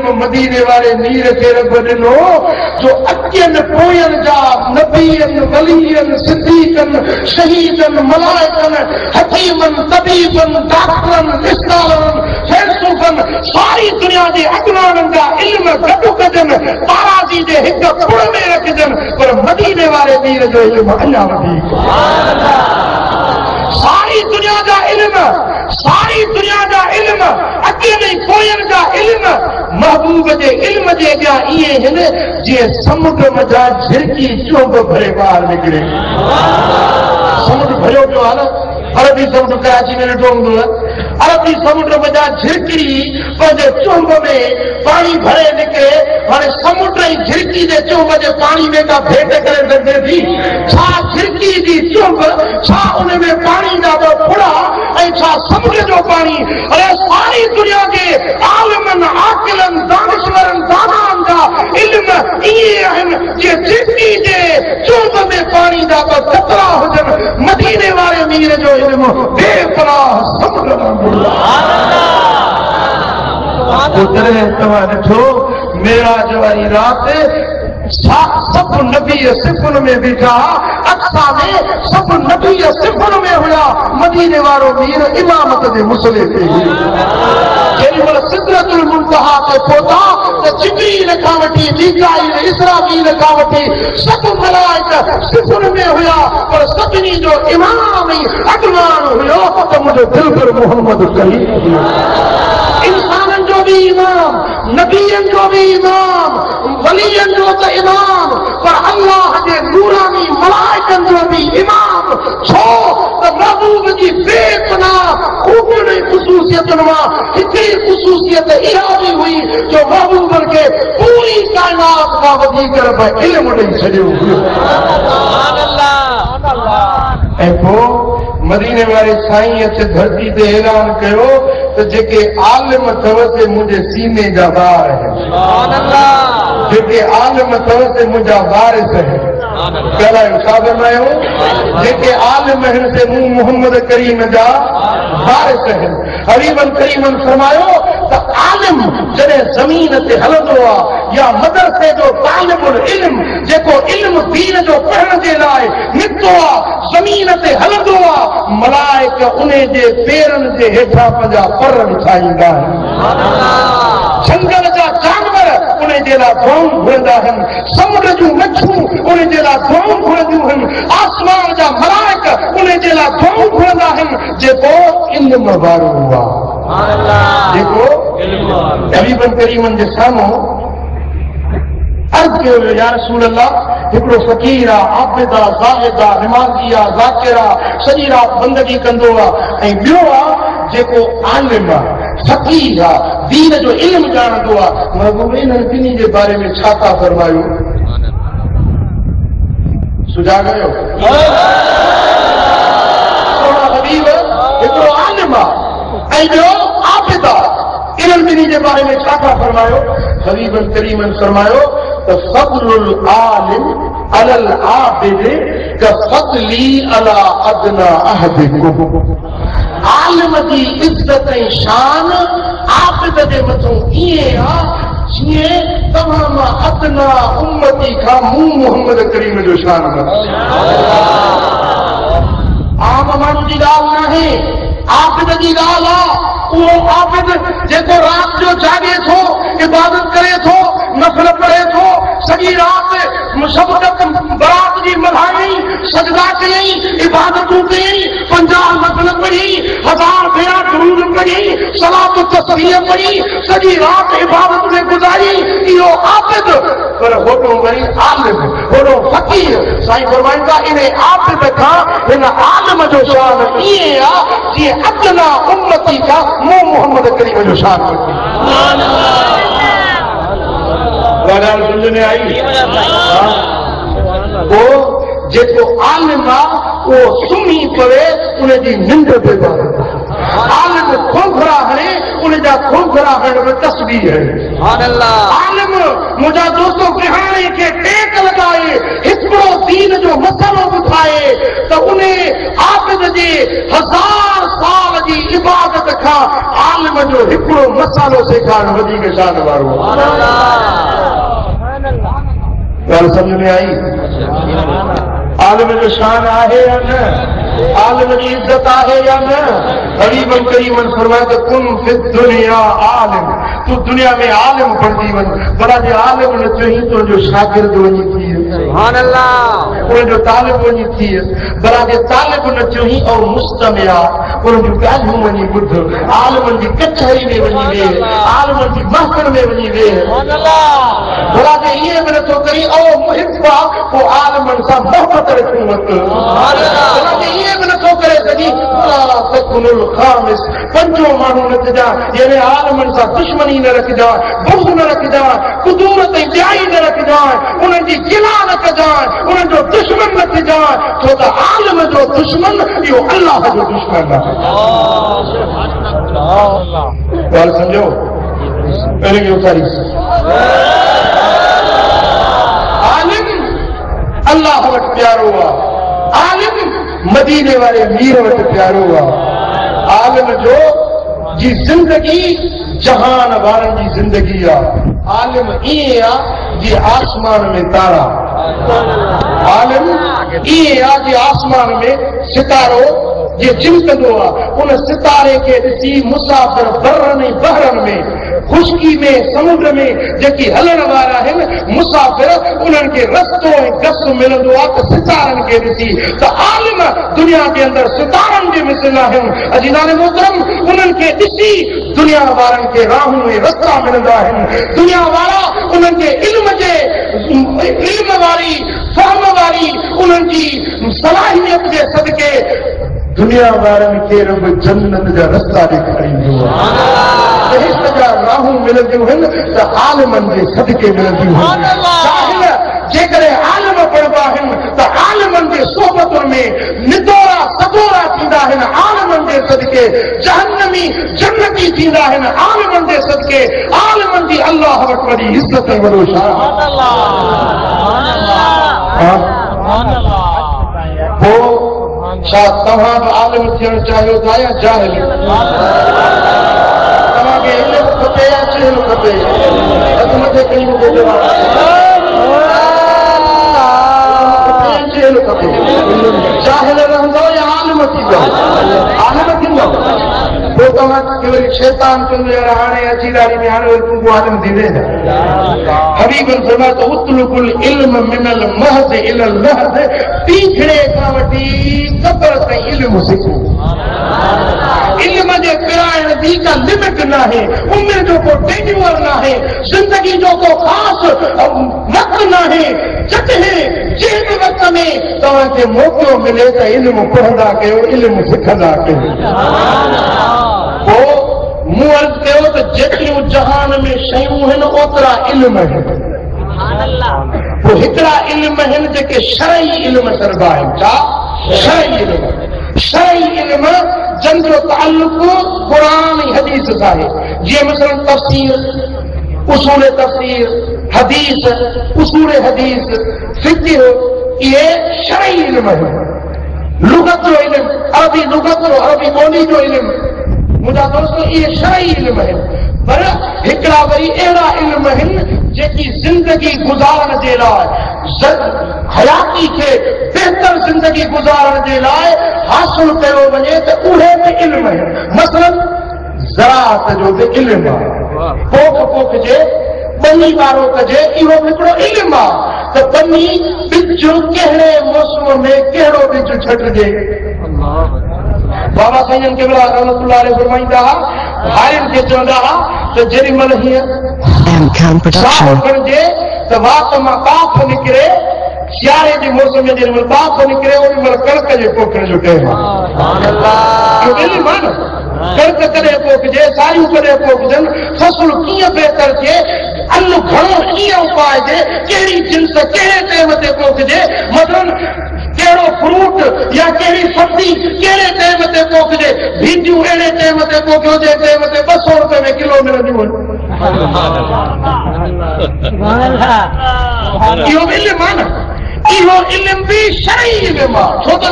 इल्म मदीने वाले मीर खे रब ॾिनो जो अॻियनि पोयनि जा नबीअनि वलीअनि सिद्दीक़नि शहीदनि मलाइकनि हकीमनि तबीबनि डॉक्टरनि रिश्तेदारनि फ़ैलसूफ़नि सारी दुनिया जे अॻवाननि जा इल्म गॾु कजनि ताराज़ी जे हिक पुड़ में रखजनि पर मदीने वारे मीर जो इल्म अञा वधीक सारी दुनिया जा इल्म अकेले पोयनि जा इल्म महबूब जे इल्म जे अॻियां इहे आहिनि जीअं समुंड मथां झिरकी चोंब भरे ॿाहिरि निकिरे समुंड भरियो पियो आहे न अरबी समुंड कराची में ॾिठो हूंदो अरबी समुंड मथां झिरकी पंहिंजे चोंब में पाणी भरे निकिरे हाणे समुंड जी झिरकी जे चोंब जे पाणी में का भेट करे सघे थी छा झिरकी जी चोंब छा उन में पाणी जा ॿ फुड़ा ऐं छा समुंड जो पाणी अरे सारी दुनिया जे आलिमनि आकिलनि दानिशवरनि दानानि जा इल्म इहे आहिनि जीअं झिरकी जे चोंब में पाणी जा ॿ कतरा हुजनि मदीने वारे मीर जो इल्म बेपनाह समुंड तव्हां ॾिठो मेराज वारी राति सभु नबी सिफ़ुन में बीठा अक्सा में सभु नबी सिफ़ुन में हुया मदीने वारो मीर इमामत जे मुसले ते जेॾी महिल सिदरतुल मुंतहा ते पहुता त जिब्रील खां वठी मीकाईल इसराफील खां वठी सभु मलाइक सिफ़ुन में हुया पर सभिनी जो इमाम ई अॻवान हुयो त मुंहिंजो दिलबर मोहम्मद करीम इंसाननि जो बि इमाम नबीअनि जो बि इमाम वलीअनि जो त इमाम पर अल्लाह जे नूरानी मलाइकनि जो बि इमाम छो त महबूब जी बेपनाह ख़ूबियुनि ख़ुसूसियतुनि मां हिकिड़ी ख़ुसूसियत इहा बि हुई जो महबूबनि खे पूरी काइनात खां वधीक इल्म ॾेई छॾियो हुयो ऐं पोइ मदीने वारे साईं अच धरती ते ऐलान कयो त जेके आलिम अथव से मुंहिंजे सीने जा ॿार आहिनि जेके आलिम अथव से मुंहिंजा वारिस आहिनि ॻाल्हायो छा फरमायो जेके आलिम आहिनि से मूं मोहम्मद करीम जा वारिस आहिनि हरीबन करीमन फरमायो त आलिम जॾहिं ज़मीन ते हलंदो आहे या मदरसे जो तालिबुल इल्म जेको इल्म दीन जो पढ़ण जे लाइ निकितो आहे ज़मीन ते हलंदो आहे मलाइक उन जे पेरनि जे हेठां पंहिंजा पर विछाईंदा आहिनि जंगल जा जानवर उन जे लाइ दुआऊं घुरंदा आहिनि समुंड जूं मच्छूं उन जे लाइ दुआऊं घुरंदियूं आहिनि आसमान जा मलाइक उन जे लाइ दुआऊं घुरंदा आहिनि जेको इल्म वारो हुआ जेको हरीबन करीमन जे साम्हूं अर्ज़ कयो या रसूल अल्लाह हिकिड़ो फ़क़ीर आहे आबिद आहे ज़ाहिद आहे निमाज़ी आहे ज़ाकिर आहे सॼी राति बंदगी कंदो आहे ऐं ॿियो आहे जेको आलिम आहे फ़क़ीर आहे दीन जो इल्म ॼाणंदो आहे महबूब इन्हनि ॿिन्ही जे बारे में छा था फरमायो सुञाणियो हबीब हिकिड़ो आलिम आहे ऐं ॿियो आबिद आहे इन्हनि ॿिन्ही जे बारे में छा था फरमायो हबीबन करीमन फरमायो त फ़ज़लुल आलिम अलल आबिद कफ़ज़ली अला अदना अहदिकुम आलिम जी इज़त ऐं शान आबिद जे मथां ईअं आहे जीअं तव्हां मां अदना उम्मती खां मूं मोहम्मद करीम जो शान आम माण्हू जी ॻाल्हि नाहे आबिद जी ॻाल्हि आहे उहो आबिद जेको राति जो जागे थो इबादत करे थो नफ़ल पढ़े थो सॼी राति बरात जी मल्हाई सजदा कयई इबादतूं कयई 50 नफ़ल पढ़ी 1000 भेरा दुरूद पढ़ी सलात तस्बीह पढ़ी सॼी राति इबादत में गुज़ारी इहो आबिद पर होॾो वरी आलिम होॾो फ़क़ीर साईं फरमाईंदा इन आबिद खां हिन आलिम जो शान ईअं आहे जीअं अदना उम्मती खां मूं मोहम्मद करीम जो शान समझ में आई वो जेको आलिम आहे उहो सुम्ही पवे उनजी निंड ते आलिम खोखरा हणे उनजा जा खोखरा है तस्वीर है। आलिम मुझा दोस्तों कहानी के टेक लगाए हिकिड़ो दीन जो मसलो ॿुधाए त उन्हें आबिद जे 1000 साल जी इबादत खां आलिम जो हिकिड़ो मसालो सेखारण वधीक शान वारो। ॻाल्हि सम्झ में आई? आलिम जो शान आहे या न? आलिम जी इज्जत आहे या न? ग़रीबन करीमन फरमाए त कुन फिद दुनिया आलिम, तू दुनिया में आलिम बणजी वञ। भला जे आलिम न चई तुंहिंजो शागिर्द वञी थी, सुभान अल्लाह, उनजो तालिब वञी थी। भला जे तालिब न चई और मुस्तमिया उनजूं ॻाल्हियूं वञी ॿुध। आलिमन जी कचहरी में वञी वेह, आलिमन जी महफ़िल में वञी वेह। भला जे इहे बि नथो करी ओ हिफ़ा पोइ आलिमन सां मोहबत रखूं वक़्तु। भला जे इहे बि नथो करे सघी भला तकुनुल ख़ामिस पंजो माण्हू न थिजा, यानी आलिमन सां दुश्मनी न रखिजा, बुग़्ज़ न रखिजा, कुदूरत ऐं ॿियाई न रखिजा, उन्हनि जी गिला न कजा, उन्हनि जो दुश्मन न थिजा, छो त आलिम जो दुश्मन इहो अल्लाह जो दुश्मन आहे। ॻाल्हि सम्झो? पहिरीं खे उथारीस। आलिम अल्लाह वटि प्यारो आहे, आलिम मदीने वारे मीर वटि प्यारो आहे। आलिम जो जी ज़िंदगी जहान वारनि जी ज़िंदगी आहे। आलिम ईअं आहे जीअं आसमान में तारा, आलिम ईअं आहे जीअं आसमान में सितारो जे चिमकंदो आहे। उन सितारे खे ॾिसी मुसाफ़िर बरनि बहरनि में, खुशकी में, समुंड में जेकी हलण वारा आहिनि मुसाफ़िर, उन्हनि खे रस्तो ऐं गस मिलंदो आहे त सितारनि खे ॾिसी। त आलिम दुनिया जे अंदरि सितारनि जे मिसल आहिनि। अजीज़ान मोहतरम, उन्हनि खे ॾिसी दुनिया वारनि खे राहूं ऐं रस्ता मिलंदा आहिनि। दुनिया वारा उन्हनि खे इल्म वारी फ़हम वारी उन्हनि जी सलाहियत जे सदके दुनिया वारनि खे रब जन्नत जा रस्ता ॾेखारींदो आहे। बहिश्त जा राहूं मिलंदियूं आहिनि त आलिमनि जे सदके मिलंदियूं आहिनि। जाहिल जेकॾहिं आलिम पढ़ंदा आहिनि त आलिमनि जे सोबतुनि में निदोरा सदोरा थींदा आहिनि। आलिमनि जे सदके जहन्नमी जन्नती थींदा आहिनि। आलिमनि जे सदके आलिमनि जी अल्लाह वटि वॾी इज़त ऐं वॾो शान। पोइ छा तव्हां बि आलिम थियणु चाहियो था या जाहिल? तव्हांखे इल्म खपे या जहल खपे? हथ मथे खणी मूंखे जवाब खपे। जाहिल रहंदो या आलिम थींदो? आलिम थींदो। पोइ तव्हांखे वरी शैतान चवंदो यार हाणे अची ॾाढी में हाणे वरी तूं आलिम थींदे न। हबीबन फरमायो त उतलुकुल इल्म मिनल महद इलल लहद, तीखड़े खां वठी क़ब्र ताईं इल्म सिखो। इल्म जे पिराइण जी का लिमिट न आहे, उमिरि जो को टेन्यूअर न आहे, ज़िंदगी जो को ख़ासि वक़्तु न आहे। जॾहिं जंहिं बि वक़्त में तव्हांखे मौक़ो मिले त इल्म पढ़ंदा कयो, इल्म सिखंदा कयो। पोइ मूं अर्ज़ु कयो त जेतिरियूं जहान में शयूं आहिनि ओतिरा इल्म आहिनि। पोइ हिकिड़ा इल्म आहिनि जेके शरई इल्म चइबा आहिनि। छा? शरई इल्म। शरई इल्म जंहिंजो ताल्लुक़ क़ुरान ऐं हदीस सां आहे। जीअं मसलन तफ़सीर, उसूल तफ़सीर, हदीस, उसूल हदीस, फ़िक़्ह, इहे शरई इल्म आहिनि। लुग़त जो इल्म, अरबी लुग़त जो, अरबी ॿोली जो इल्म, मुंहिंजा दोस्त इहे शरई इल्म आहिनि। पर हिकिड़ा वरी अहिड़ा इल्म आहिनि जेकी ज़िंदगी गुज़ारण जे लाइ, हयाती खे बहितर ज़िंदगी गुज़ारण जे लाइ हासिल कयो वञे त उहे बि इल्म आहिनि। मसलन ज़राअत जो बि इल्म आहे। पोखिजे, बनी वारो कजे, इहो बि हिकिड़ो इल्म आहे त बनी ॿिज कहिड़े मौसम में कहिड़ो ॿिज छॾिजे। बाबा साईं केवल रहमतुल्लाह अलैहि फरमाईंदा हुआ, भाइनि खे चवंदा हुआ त जेॾी महिल हीअं साह खणिजे त वात मां बाफ़ निकिरे, सियारे जे मौसम में जेॾी महिल बाफ़ निकिरे ओॾी महिल कणिक जे पोखण जो टाइम आहे। कणिक कॾहिं पोखिजे, सारियूं कॾहिं पोखजनि, फसल कीअं बहितर थिए, अन्न घणो कीअं उपाइजे, कहिड़ी जिन्स कहिड़े टाइम ते पोखिजे, मसलन कहिड़ो फ्रूट या कहिड़ी सब्जी कहिड़े टाइम ते पोखिजे। पोखिजे भींडियूं अहिड़े टाइम ते पोखियो जे टाइम ते 200 रुपए में किलो मिलंदियूं आहिनि। इहो इल्मु आहे न, इहो इल्मु बि शरई इल्मु आहे। छो त